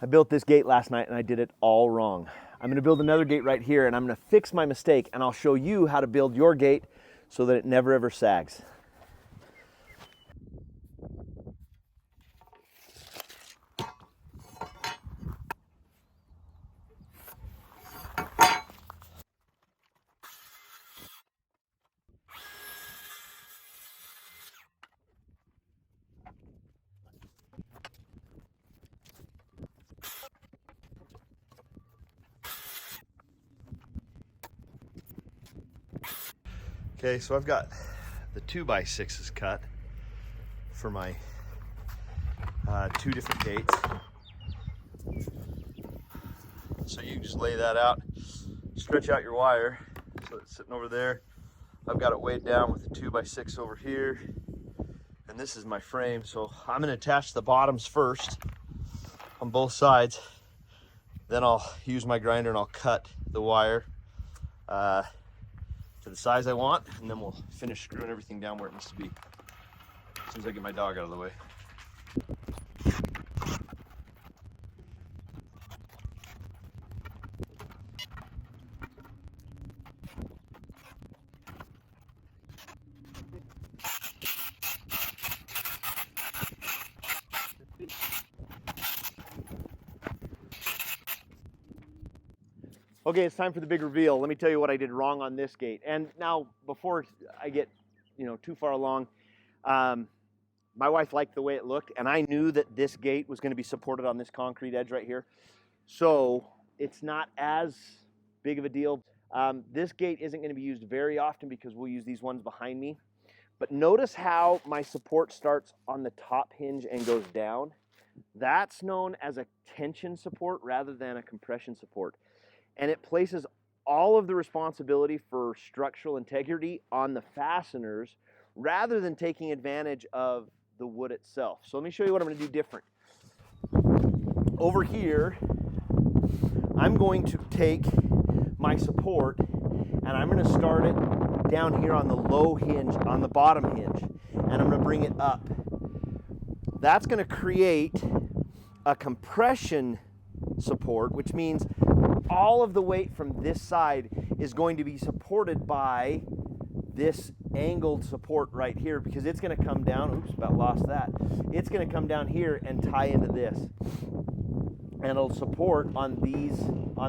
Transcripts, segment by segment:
I built this gate last night and I did it all wrong. I'm going to build another gate right here and I'm going to fix my mistake and I'll show you how to build your gate so that it never ever sags. Okay, so I've got the 2x6s cut for my two different gates. So you just lay that out, stretch out your wire so it's sitting over there. I've got it weighed down with the 2x6 over here, and this is my frame. So I'm going to attach the bottoms first on both sides. Then I'll use my grinder and I'll cut the wire to the size I want, and then we'll finish screwing everything down where it needs to be as soon as I get my dog out of the way. Okay, it's time for the big reveal. Let me tell you what I did wrong on this gate. And now, before I get, too far along, my wife liked the way it looked, and I knew that this gate was going to be supported on this concrete edge right here. So it's not as big of a deal. This gate isn't going to be used very often because we'll use these ones behind me. But notice how my support starts on the top hinge and goes down. That's known as a tension support rather than a compression support. And it places all of the responsibility for structural integrity on the fasteners rather than taking advantage of the wood itself. So let me show you what I'm going to do different. Over here, I'm going to take my support and I'm going to start it down here on the low hinge, on the bottom hinge, and I'm going to bring it up. That's going to create a compression support, which means all of the weight from this side is going to be supported by this angled support right here, because it's going to come down, oops, about lost that. It's going to come down here and tie into this. And it'll support on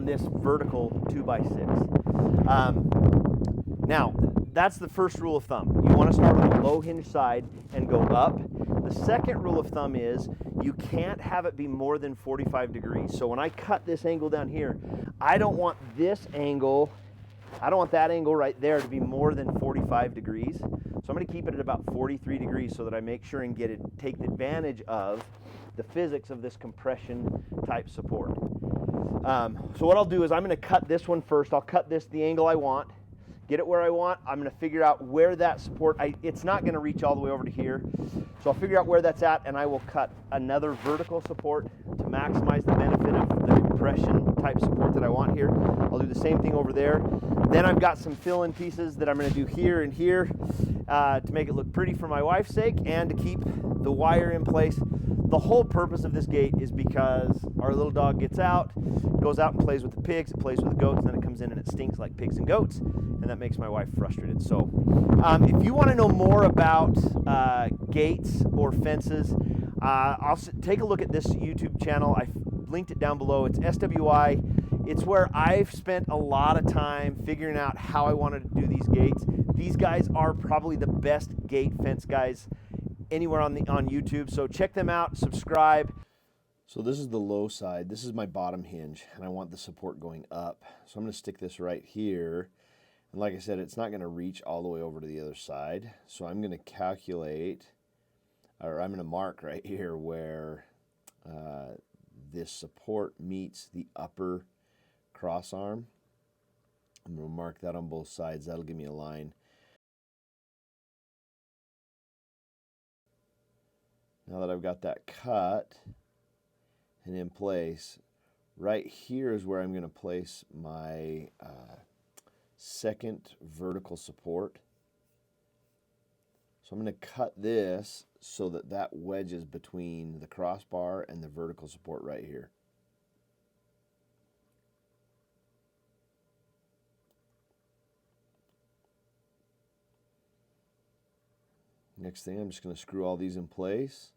this vertical 2x6. Now, that's the first rule of thumb. You want to start on the low hinge side and go up. The second rule of thumb is you can't have it be more than 45 degrees. So when I cut this angle down here, I don't want this angle, I don't want that angle right there to be more than 45 degrees. So I'm going to keep it at about 43 degrees so that I make sure and take advantage of the physics of this compression type support. So what I'll do is I'm going to cut this one first. I'll cut this the angle I want, get it where I want. I'm going to figure out where that support, it's not going to reach all the way over to here. So I'll figure out where that's at, and I will cut another vertical support to maximize the benefit of the compression type support that I want here. I'll do the same thing over there. Then I've got some fill-in pieces that I'm going to do here and here to make it look pretty for my wife's sake and to keep the wire in place. The whole purpose of this gate is because our little dog gets out, goes out and plays with the pigs, it plays with the goats, and then it comes in and it stinks like pigs and goats, and that makes my wife frustrated. So if you want to know more about gates or fences, take a look at this YouTube channel. I've linked it down below. It's SWI. It's where I've spent a lot of time figuring out how I wanted to do these gates. These guys are probably the best gate fence guys anywhere on YouTube. So check them out, subscribe. So this is the low side. This is my bottom hinge, and I want the support going up. So I'm going to stick this right here. And like I said, it's not going to reach all the way over to the other side. So I'm going to calculate, or I'm going to mark right here where this support meets the upper cross arm. I'm going to mark that on both sides. That'll give me a line. Now that I've got that cut and in place, right here is where I'm going to place my second vertical support. So I'm going to cut this so that that wedges between the crossbar and the vertical support right here. Next thing, I'm just going to screw all these in place.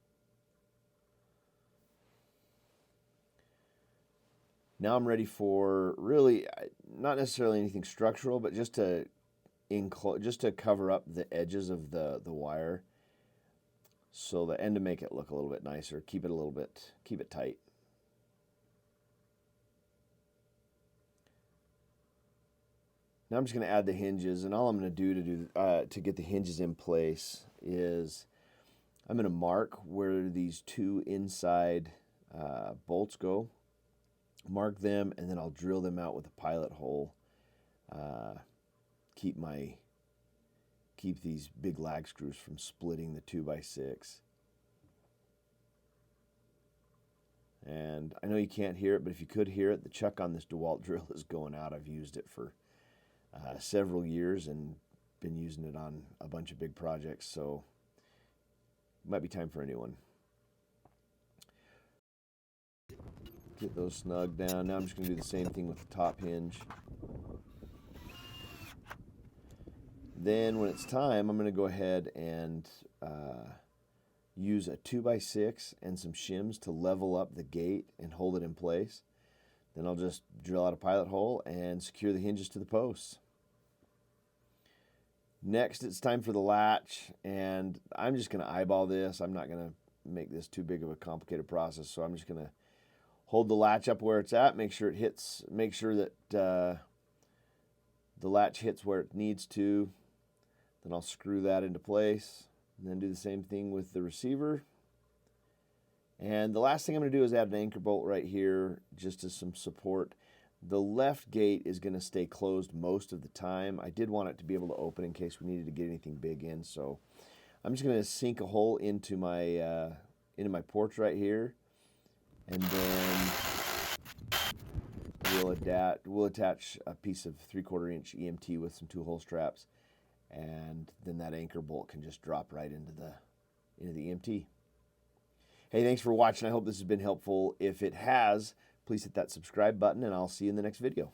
Now I'm ready for really not necessarily anything structural, but just to cover up the edges of the wire, and to make it look a little bit nicer. Keep it tight. Now I'm just going to add the hinges, and all I'm going to do to get the hinges in place is I'm going to mark where these two inside bolts go. Mark them, and then I'll drill them out with a pilot hole. Keep these big lag screws from splitting the 2x6. And I know you can't hear it, but if you could hear it, the chuck on this DeWalt drill is going out. I've used it for several years and been using it on a bunch of big projects, so it might be time for a new one. Get those snug down. Now I'm just going to do the same thing with the top hinge. Then when it's time, I'm going to go ahead and use a 2x6 and some shims to level up the gate and hold it in place. Then I'll just drill out a pilot hole and secure the hinges to the posts. Next, it's time for the latch, and I'm just going to eyeball this. I'm not going to make this too big of a complicated process, so I'm just going to hold the latch up where it's at, make sure that the latch hits where it needs to. Then I'll screw that into place, and then do the same thing with the receiver. And the last thing I'm going to do is add an anchor bolt right here, just as some support. The left gate is going to stay closed most of the time. I did want it to be able to open in case we needed to get anything big in, so I'm just going to sink a hole into my porch right here. And then we'll attach a piece of 3/4 inch EMT with some 2-hole straps, and then that anchor bolt can just drop right into the EMT. Hey, thanks for watching. I hope this has been helpful. If it has, please hit that subscribe button, and I'll see you in the next video.